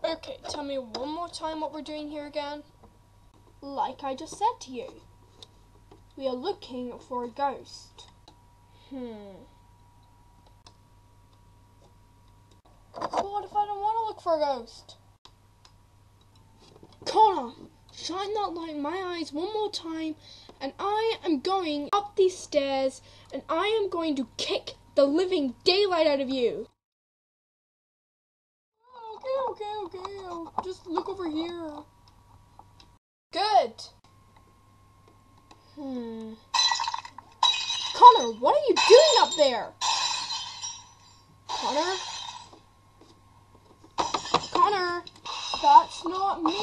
Okay, tell me one more time what we're doing here again. Like I just said to you, we are looking for a ghost. But what if I don't want to look for a ghost? Connor, shine that light in my eyes one more time, and I am going up these stairs, and I am going to kick the living daylight out of you. Okay. I'll just look over here. Good. Connor, what are you doing up there? Connor, That's not me.